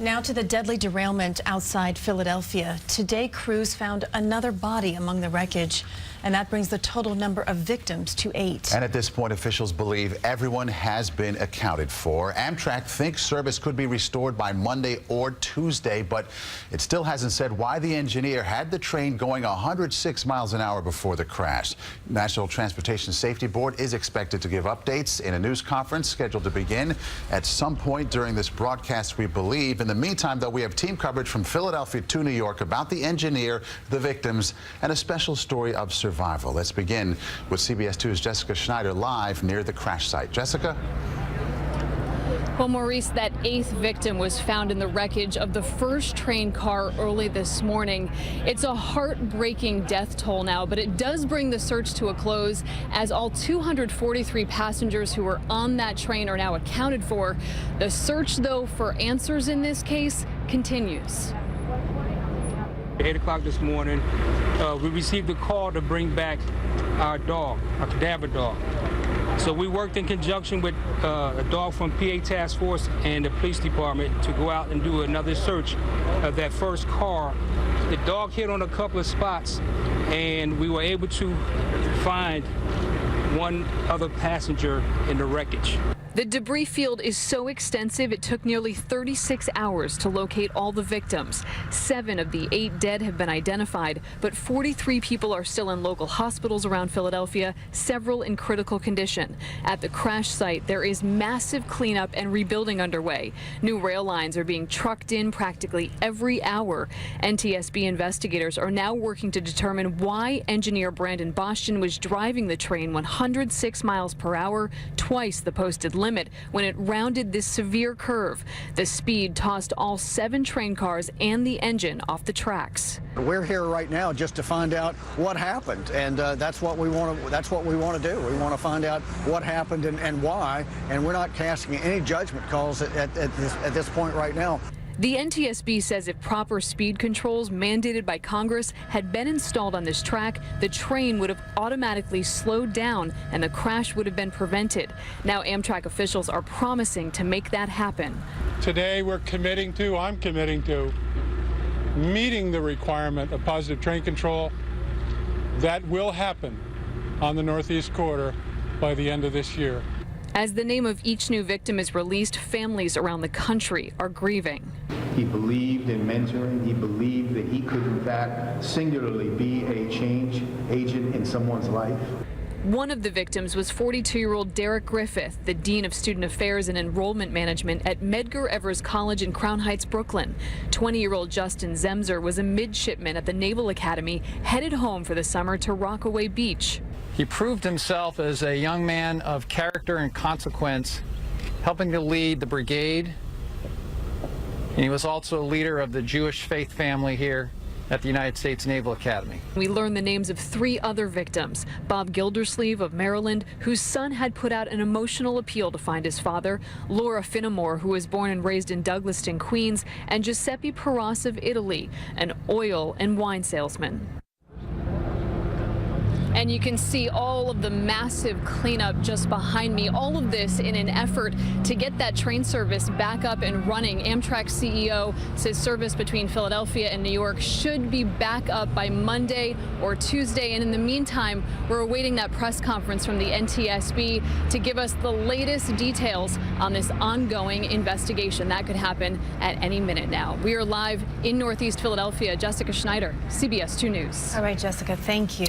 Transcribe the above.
Now to the deadly derailment outside Philadelphia. Today, crews found another body among the wreckage, and that brings the total number of victims to 8. And at this point, officials believe everyone has been accounted for. Amtrak thinks service could be restored by Monday or Tuesday, but it still hasn't said why the engineer had the train going 106 miles an hour before the crash. National Transportation Safety Board is expected to give updates in a news conference scheduled to begin at some point during this broadcast, we believe. In the meantime, though, we have team coverage from Philadelphia to New York about the engineer, the victims, and a special story of survival. Let's begin with CBS 2's Jessica Schneider live near the crash site. Jessica? Well, Maurice, that 8th victim was found in the wreckage of the first train car early this morning. It's a heartbreaking death toll now, but it does bring the search to a close as all 243 passengers who were on that train are now accounted for. The search, though, for answers in this case continues. 8 o'clock this morning, we received a call to bring back our dog, our cadaver dog. So we worked in conjunction with a dog from PA Task Force and the police department to go out and do another search of that first car. The dog hit on a couple of spots, and we were able to find one other passenger in the wreckage. The debris field is so extensive it took nearly 36 hours to locate all the victims. 7 of the 8 dead have been identified, but 43 people are still in local hospitals around Philadelphia, several in critical condition. At the crash site, there is massive cleanup and rebuilding underway. New rail lines are being trucked in practically every hour. NTSB investigators are now working to determine why engineer Brandon Bostian was driving the train 106 miles per hour, twice the posted limit, when it rounded this severe curve. The speed tossed all 7 train cars and the engine off the tracks. We're here right now just to find out what happened, and that's what we want to. That's what we want to do. We want to find out what happened and why. And we're not casting any judgment calls at this point right now. The NTSB says if proper speed controls mandated by Congress had been installed on this track, the train would have automatically slowed down and the crash would have been prevented. Now Amtrak officials are promising to make that happen. Today I'm committing to meeting the requirement of positive train control. That will happen on the Northeast Corridor by the end of this year. As the name of each new victim is released, families around the country are grieving. He believed in mentoring. He believed that he could, in fact, singularly be a change agent in someone's life. One of the victims was 42-year-old Derek Griffith, the Dean of Student Affairs and Enrollment Management at Medgar Evers College in Crown Heights, Brooklyn. 20-year-old Justin Zemser was a midshipman at the Naval Academy, headed home for the summer to Rockaway Beach. He proved himself as a young man of character and consequence, helping to lead the brigade. And he was also a leader of the Jewish faith family here at the United States Naval Academy. We learned the names of 3 other victims. Bob Gildersleeve of Maryland, whose son had put out an emotional appeal to find his father, Laura Finnemore, who was born and raised in Douglaston, Queens, and Giuseppe Perras of Italy, an oil and wine salesman. And you can see all of the massive cleanup just behind me. All of this in an effort to get that train service back up and running. Amtrak CEO says service between Philadelphia and New York should be back up by Monday or Tuesday. And in the meantime, we're awaiting that press conference from the NTSB to give us the latest details on this ongoing investigation. That could happen at any minute now. We are live in Northeast Philadelphia. Jessica Schneider, CBS 2 News. All right, Jessica, thank you.